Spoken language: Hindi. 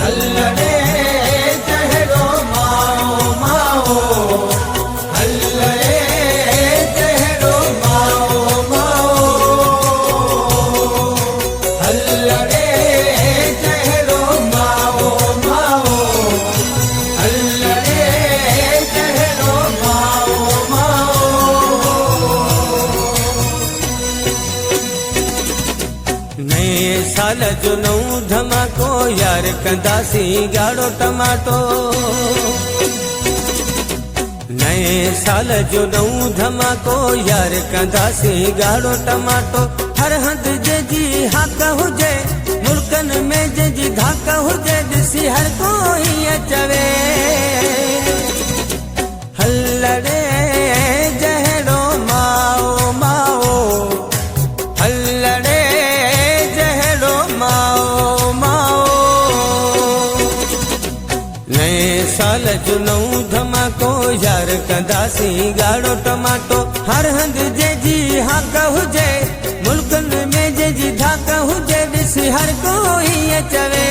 हल्लड़े चेहरो माओ माओ, हल्लड़े चेहरो माओ माओ, हल्लड़े चेहरो माओ माओ, हल्लड़े चेहरो माओ माओ। नए साल जो नऊ धमाको यार कंदासी गाड़ो टमाटो। नए साल जो नऊ धमाको यार कंदासी गाड़ो टमाटो। हर हंध जे जी हाक हुजे, मुल्कन में जे जी धाक हुजे, ॾिसी हर कोई चवे हल्लड़े जहरो माओ माओ, हल्लड़े जहरो माओ माओ। नए साल जो नऊ धमाको यार कंदासी गाड़ो टमाटो। हर हंध जे जी हाक हुजे, मुल्कन में जे जी धाक हुजे, ॾिसी हर कोई चवे